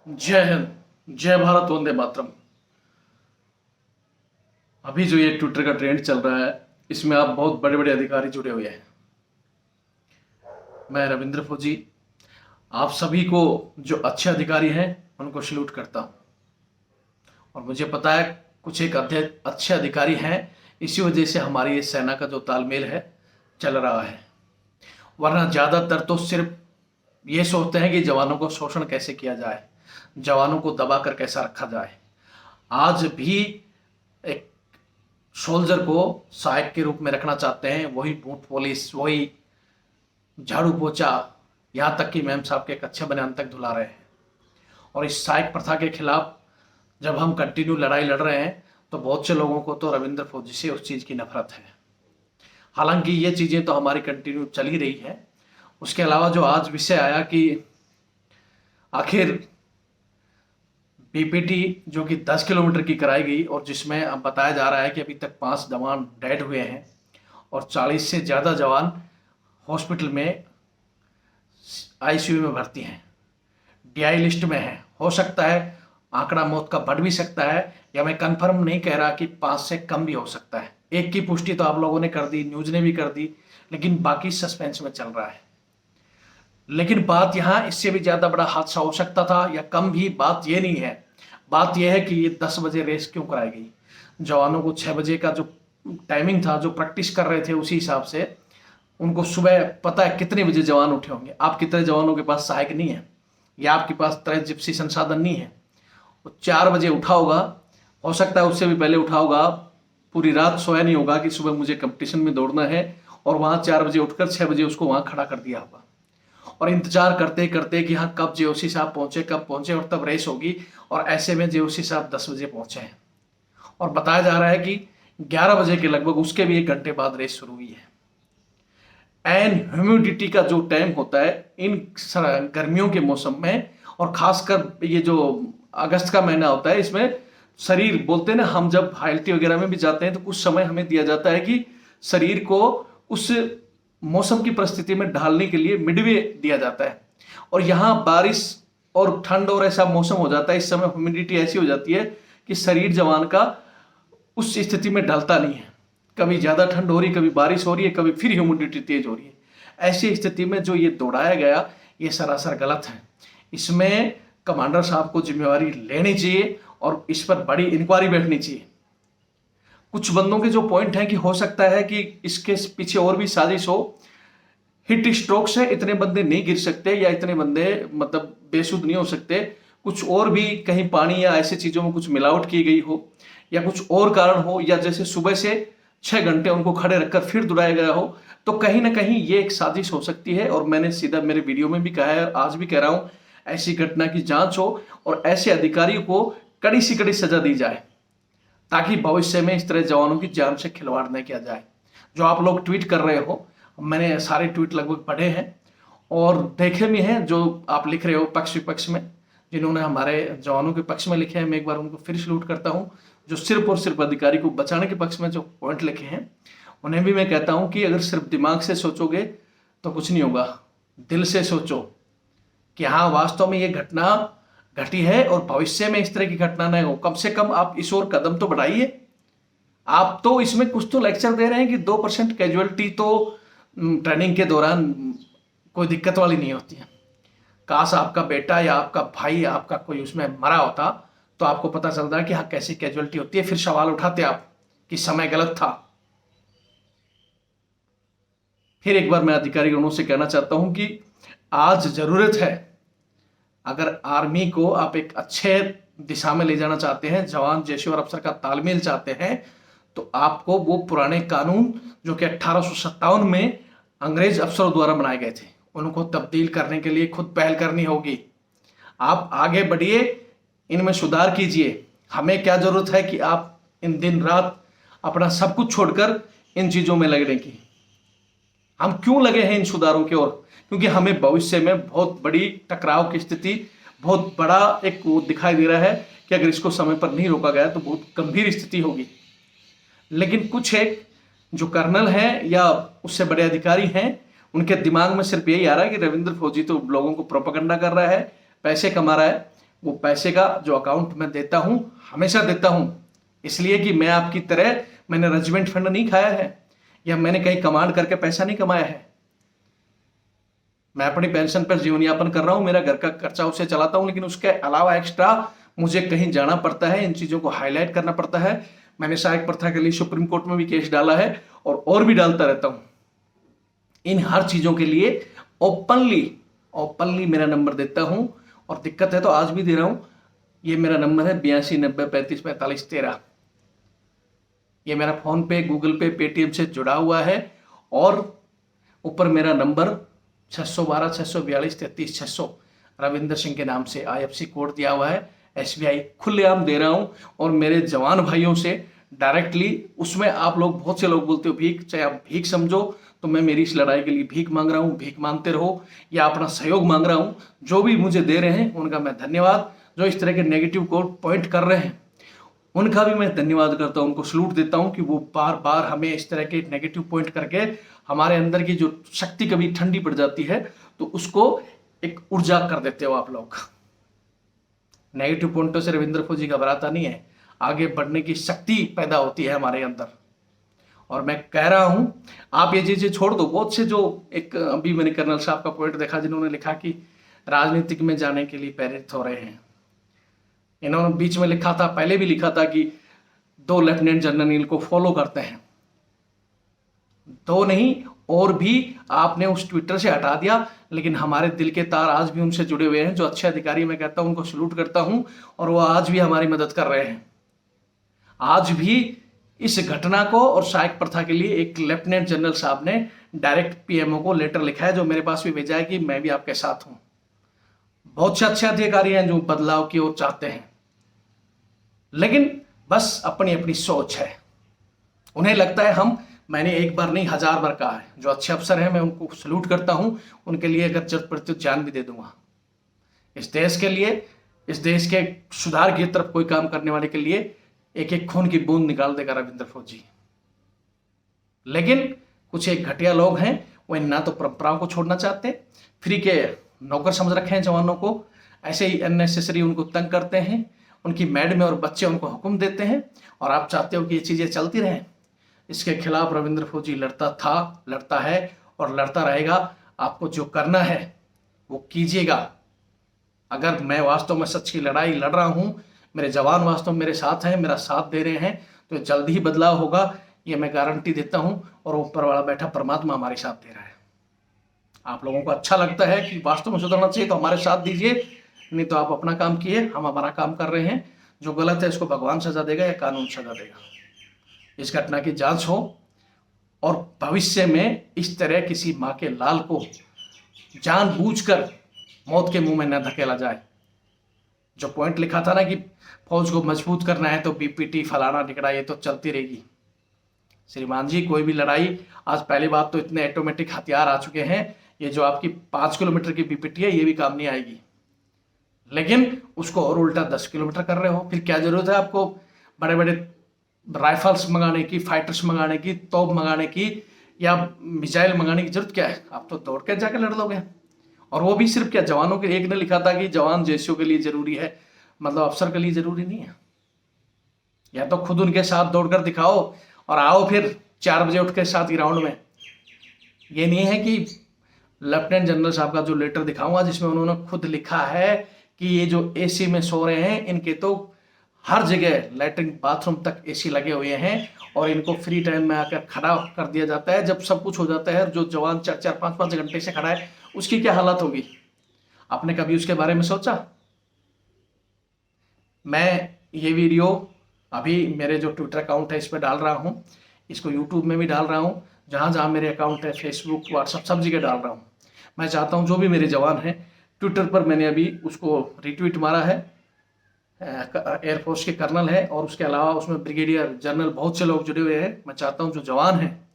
जय हिंद, जय भारत, वंदे मातरम। अभी जो ये ट्विटर का ट्रेंड चल रहा है, इसमें आप बहुत बड़े बड़े अधिकारी जुड़े हुए हैं। मैं रविंद्र फौजी आप सभी को, जो अच्छे अधिकारी हैं, उनको सल्यूट करता हूं। और मुझे पता है कुछ एक अच्छे अधिकारी हैं, इसी वजह से हमारी ये सेना का जो तालमेल है चल रहा है। वरना ज़्यादातर तो सिर्फ ये सोचते हैं कि जवानों को शोषण कैसे किया जाए, जवानों को दबाकर कैसा रखा जाए। आज भी एक सोल्जर को सहायक के रूप में रखना चाहते हैं, वही बूट पुलिस, वही झाड़ू पोछा, यहाँ तक कि मैम साहब के कच्चे बनियान तक धुला रहे हैं। और इस सहायक प्रथा के खिलाफ जब हम कंटिन्यू लड़ाई लड़ रहे हैं तो बहुत से लोगों को तो रविंद्र फौजी से उस चीज़ की नफरत है। हालांकि ये चीज़ें तो हमारी कंटिन्यू चल ही रही है। उसके अलावा जो आज विषय आया कि आखिर बीपीटी जो कि 10 किलोमीटर की कराई गई और जिसमें अब बताया जा रहा है कि अभी तक 5 जवान डेड हुए हैं और 40 से ज़्यादा जवान हॉस्पिटल में आईसीयू में भर्ती हैं, डीआई लिस्ट में हैं। हो सकता है आंकड़ा मौत का बढ़ भी सकता है, या मैं कंफर्म नहीं कह रहा कि 5 से कम भी हो सकता है। एक की पुष्टि तो आप लोगों ने कर दी, न्यूज़ ने भी कर दी, लेकिन बाकी सस्पेंस में चल रहा है। लेकिन बात यहाँ इससे भी ज़्यादा बड़ा हादसा हो सकता था या कम भी, बात ये नहीं है। बात यह है कि ये 10 बजे रेस क्यों कराई गई। जवानों को 6 बजे का जो टाइमिंग था, जो प्रैक्टिस कर रहे थे, उसी हिसाब से उनको सुबह पता है कितने बजे जवान उठे होंगे। आप कितने जवानों के पास सहायक नहीं है या आपके पास तरह जिप्सी संसाधन नहीं है। वो 4 बजे उठा होगा, हो सकता है उससे भी पहले उठा होगा, पूरी रात सोया नहीं होगा कि सुबह मुझे कंपटीशन में दौड़ना है, और वहाँ 4 बजे उठकर 6 बजे उसको वहाँ खड़ा कर दिया होगा। और इंतजार करते करते कि हाँ कब जेओसी साहब पहुँचे, कब पहुँचे, और तब रेस होगी। और ऐसे में जेओसी साहब 10 बजे पहुँचे हैं और बताया जा रहा है कि 11 बजे के लगभग, उसके भी 1 घंटे बाद रेस शुरू हुई है। एंड ह्यूमिडिटी का जो टाइम होता है इन गर्मियों के मौसम में, और खासकर ये जो अगस्त का महीना होता है, इसमें शरीर बोलते हैं ना, हम जब हाइल्टी वगैरह में भी जाते हैं तो कुछ समय हमें दिया जाता है कि शरीर को उस मौसम की परिस्थिति में ढालने के लिए मिडवे दिया जाता है। और यहाँ बारिश और ठंड और ऐसा मौसम हो जाता है, इस समय ह्यूमिडिटी ऐसी हो जाती है कि शरीर जवान का उस स्थिति में ढलता नहीं है। कभी ज़्यादा ठंड हो रही, कभी बारिश हो रही है, कभी फिर ह्यूमिडिटी तेज हो रही है। ऐसी स्थिति में जो ये दौड़ाया गया, ये सरासर गलत है। इसमें कमांडर साहब को जिम्मेवारी लेनी चाहिए और इस पर बड़ी इंक्वायरी बैठनी चाहिए। कुछ बंदों के जो पॉइंट हैं कि हो सकता है कि इसके पीछे और भी साजिश हो। हिट स्ट्रोक से इतने बंदे नहीं गिर सकते, या इतने बंदे मतलब बेसुध नहीं हो सकते। कुछ और भी कहीं पानी या ऐसी चीज़ों में कुछ मिलावट की गई हो, या कुछ और कारण हो, या जैसे सुबह से 6 घंटे उनको खड़े रखकर फिर दौड़ाया गया हो, तो कहीं ना कहीं ये एक साजिश हो सकती है। और मैंने सीधा मेरे वीडियो में भी कहा है और आज भी कह रहा हूँ, ऐसी घटना की जांच हो और ऐसे अधिकारियों को कड़ी से कड़ी सजा दी जाए, ताकि भविष्य में इस तरह जवानों की जान से खिलवाड़ न किया जाए। जो आप लोग ट्वीट कर रहे हो, मैंने सारे ट्वीट लगभग पढ़े हैं और देखे भी हैं। जो आप लिख रहे हो पक्ष विपक्ष में, जिन्होंने हमारे जवानों के पक्ष में लिखे हैं, मैं एक बार उनको फिर सल्यूट करता हूँ। जो सिर्फ और सिर्फ अधिकारी को बचाने के पक्ष में जो पॉइंट लिखे हैं, उन्हें भी मैं कहता हूँ कि अगर सिर्फ दिमाग से सोचोगे तो कुछ नहीं होगा। दिल से सोचो कि हाँ वास्तव में ये घटना घटी है और भविष्य में इस तरह की घटना न हो। कम से कम आप इस ओर कदम तो बढ़ाइए। आप तो इसमें कुछ तो लेक्चर दे रहे हैं कि 2% कैजुअलिटी तो ट्रेनिंग के दौरान कोई दिक्कत वाली नहीं होती है। काश आपका बेटा या आपका भाई या आपका कोई उसमें मरा होता तो आपको पता चलता है कि हाँ कैसी कैजुअलिटी होती है। फिर सवाल उठाते आप कि समय गलत था। फिर एक बार मैं अधिकारी गणों से कहना चाहता हूं कि आज जरूरत है, अगर आर्मी को आप एक अच्छे दिशा में ले जाना चाहते हैं, जवान जैसे और अफसर का तालमेल चाहते हैं, तो आपको वो पुराने कानून जो कि 1857 में अंग्रेज अफसरों द्वारा बनाए गए थे, उनको तब्दील करने के लिए खुद पहल करनी होगी। आप आगे बढ़िए, इनमें सुधार कीजिए। हमें क्या जरूरत है कि आप इन दिन रात अपना सब कुछ छोड़कर इन चीज़ों में लगने की। हम क्यों लगे हैं इन सुधारों की ओर? क्योंकि हमें भविष्य में बहुत बड़ी टकराव की स्थिति, बहुत बड़ा एक वो दिखाई दे रहा है कि अगर इसको समय पर नहीं रोका गया तो बहुत गंभीर स्थिति होगी। लेकिन कुछ एक जो कर्नल हैं या उससे बड़े अधिकारी हैं, उनके दिमाग में सिर्फ यही आ रहा है कि रविंद्र फौजी तो लोगों को प्रोपेगेंडा कर रहा है, पैसे कमा रहा है। वो पैसे का जो अकाउंट मैं देता हूँ, हमेशा देता हूँ, इसलिए कि मैं आपकी तरह मैंने रेजिमेंट फंड नहीं खाया है या मैंने कहीं कमांड करके पैसा नहीं कमाया है। मैं अपनी पेंशन पर जीवन यापन कर रहा हूँ, मेरा घर का खर्चा उससे चलाता हूँ, लेकिन उसके अलावा एक्स्ट्रा मुझे कहीं जाना पड़ता है, इन चीज़ों को हाईलाइट करना पड़ता है। मैंने सहायक प्रथा के लिए सुप्रीम कोर्ट में भी केस डाला है और भी डालता रहता हूँ। इन हर चीज़ों के लिए ओपनली मेरा नंबर देता हूँ, और दिक्कत है तो आज भी दे रहा हूँ। ये मेरा नंबर है 8290354513। ये मेरा फ़ोन पे, गूगल पे, पेटीएम से जुड़ा हुआ है, और ऊपर मेरा नंबर 612 642 33 600 रविंदर सिंह के नाम से IFSC कोड दिया हुआ है। SBI खुलेआम दे रहा हूँ, और मेरे जवान भाइयों से डायरेक्टली, उसमें आप लोग बहुत से लोग बोलते हो भीख, चाहे आप भीख समझो, तो मैं मेरी इस लड़ाई के लिए भीख मांग रहा हूँ, भीख मांगते रहो, या अपना सहयोग मांग रहा हूँ। जो भी मुझे दे रहे हैं उनका मैं धन्यवाद, जो इस तरह के नेगेटिव को पॉइंट कर रहे हैं उनका भी मैं धन्यवाद करता हूँ, उनको सलूट देता हूँ कि वो बार बार हमें इस तरह के नेगेटिव पॉइंट करके हमारे अंदर की जो शक्ति कभी ठंडी पड़ जाती है तो उसको एक ऊर्जा कर देते हो आप लोग। नेगेटिव पॉइंटों से रविंद्र फौजी घबराता नहीं है, आगे बढ़ने की शक्ति पैदा होती है हमारे अंदर। और मैं कह रहा हूं आप ये चीजें छोड़ दो। बहुत से जो एक अभी मैंने कर्नल साहब का पॉइंट देखा जिन्होंने लिखा कि राजनीतिक में जाने के लिए प्रेरित हो रहे हैं। इन्होंने बीच में लिखा था, पहले भी लिखा था कि 2 लेफ्टिनेंट जनरल इनको फॉलो करते हैं। 2 नहीं और भी आपने उस ट्विटर से हटा दिया, लेकिन हमारे दिल के तार आज भी उनसे जुड़े हुए हैं। जो अच्छे अधिकारी, मैं कहता हूं उनको सलूट करता हूं, और वो आज भी हमारी मदद कर रहे हैं। आज भी इस घटना को और सहायक प्रथा के लिए एक लेफ्टिनेंट जनरल साहब ने डायरेक्ट PMO को लेटर लिखा है, जो मेरे पास भी भेजा है कि मैं भी आपके साथ हूं। बहुत से अच्छे अधिकारी हैं जो बदलाव की ओर चाहते हैं, लेकिन बस अपनी अपनी सोच है। उन्हें लगता है मैंने एक बार नहीं 1000 बार कहा है। जो अच्छे अफसर हैं मैं उनको सलूट करता हूं, उनके लिए अगर जरूरत पड़ती तो जान भी दे दूंगा। इस देश के लिए, इस देश के सुधार की तरफ कोई काम करने वाले के लिए एक एक खून की बूंद निकाल देगा रविंद्र फौजी। लेकिन कुछ एक घटिया लोग हैं, वो ना तो परंपराओं को छोड़ना चाहते, फ्री के नौकर समझ रखे हैं जवानों को, ऐसे ही अननेसेसरी उनको तंग करते हैं। उनकी मैड में और बच्चे उनको हुक्म देते हैं, और आप चाहते हो कि ये चीज़ें चलती रहें। इसके खिलाफ रविंद्र फौजी लड़ता था, लड़ता है और लड़ता रहेगा। आपको जो करना है वो कीजिएगा। अगर मैं वास्तव में सच की लड़ाई लड़ रहा हूँ, मेरे जवान वास्तव में मेरे साथ हैं, मेरा साथ दे रहे हैं, तो जल्द ही बदलाव होगा, ये मैं गारंटी देता हूँ। और ऊपर वाला बैठा परमात्मा हमारे साथ दे रहा है। आप लोगों को अच्छा लगता है कि वास्तव में सुधरना चाहिए तो हमारे साथ दीजिए, नहीं तो आप अपना काम किए, हम हमारा काम कर रहे हैं। जो गलत है इसको भगवान सजा देगा या कानून सजा देगा। इस घटना की जांच हो, और भविष्य में इस तरह किसी माँ के लाल को जानबूझकर मौत के मुंह में न धकेला जाए। जो पॉइंट लिखा था ना कि फौज को मजबूत करना है तो BPT फलाना टिकड़ा, ये तो चलती रहेगी। श्रीमान जी, कोई भी लड़ाई, आज पहली बात तो इतने ऑटोमेटिक हथियार आ चुके हैं, ये जो आपकी 5 किलोमीटर की BPT है ये भी काम नहीं आएगी। लेकिन उसको और उल्टा 10 किलोमीटर कर रहे हो, फिर क्या जरूरत है आपको बड़े बड़े राइफल्स मंगाने की, फाइटर्स मंगाने की, तोप मंगाने की, या मिसाइल मंगाने की जरूरत क्या है? आप तो दौड़ के जाकर लड़ लोगे। और वो भी सिर्फ क्या, जवानों के, एक ने लिखा था कि जवान जैसों के लिए जरूरी है, मतलब अफसर के लिए जरूरी नहीं है। या तो खुद उनके साथ दौड़कर दिखाओ और आओ फिर 4 बजे उठ के साथ ग्राउंड में। ये नहीं है कि लेफ्टिनेंट जनरल साहब का जो लेटर दिखाऊंगा जिसमें उन्होंने खुद लिखा है कि ये जो AC में सो रहे हैं इनके तो हर जगह लैट्रिन बाथरूम तक AC लगे हुए हैं, और इनको फ्री टाइम में आकर खड़ा कर दिया जाता है जब सब कुछ हो जाता है। जो जवान 4-4 5-5 घंटे से खड़ा है उसकी क्या हालत होगी? आपने कभी उसके बारे में सोचा? मैं ये वीडियो अभी मेरे जो ट्विटर अकाउंट है इस पर डाल रहा हूँ, इसको यूट्यूब में भी डाल रहा हूँ, जहाँ जहाँ मेरे अकाउंट है, फेसबुक, व्हाट्सअप, सब जगह डाल रहा हूँ। मैं चाहता हूँ जो भी मेरे जवान हैं, ट्विटर पर मैंने अभी उसको रिट्वीट मारा है, एयरफोर्स के कर्नल है, और उसके अलावा उसमें ब्रिगेडियर जनरल बहुत से लोग जुड़े हुए हैं। मैं चाहता हूँ जो जवान हैं,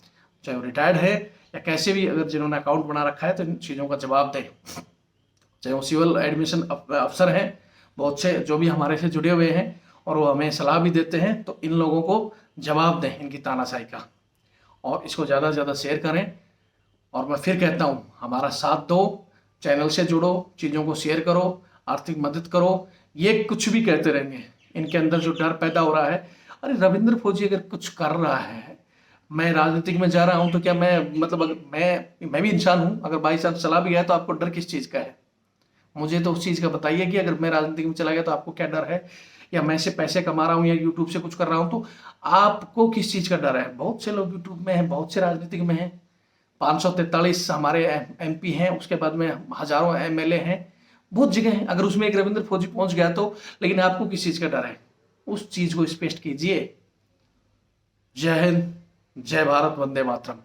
चाहे वो रिटायर्ड है या कैसे भी, अगर जिन्होंने अकाउंट बना रखा है तो इन चीज़ों का जवाब दें। चाहे वो सिविल एडमिशन अफसर हैं, बहुत से जो भी हमारे से जुड़े हुए हैं और वो हमें सलाह भी देते हैं, तो इन लोगों को जवाब दें इनकी तानाशाही का, और इसको ज़्यादा से ज़्यादा शेयर करें। और मैं फिर कहता हूँ हमारा साथ दो, चैनल से जुड़ो, चीज़ों को शेयर करो, आर्थिक मदद करो, ये कुछ भी कहते रहेंगे। इनके अंदर जो डर पैदा हो रहा है, अरे रविंद्र फौजी अगर कुछ कर रहा है, मैं राजनीतिक में जा रहा हूं तो क्या मैं मतलब अगर मैं भी इंसान हूं, अगर बाई चांस चला भी गया तो आपको डर किस चीज का है? मुझे तो उस चीज का बताइए कि अगर मैं राजनीतिक में चला गया तो आपको क्या डर है, या मैं से पैसे कमा रहा हूं या यूट्यूब से कुछ कर रहा हूं तो आपको किस चीज का डर है? बहुत से लोग यूट्यूब में हैं, बहुत से राजनीतिक में हैं, 543 हमारे एमपी हैं, उसके बाद में हजारों एमएलए हैं, बहुत जगह हैं। अगर उसमें एक रविंद्र फौजी पहुंच गया तो, लेकिन आपको किस चीज का डर है? उस चीज को स्पष्ट कीजिए। जय हिंद, जय भारत, वंदे मातरम।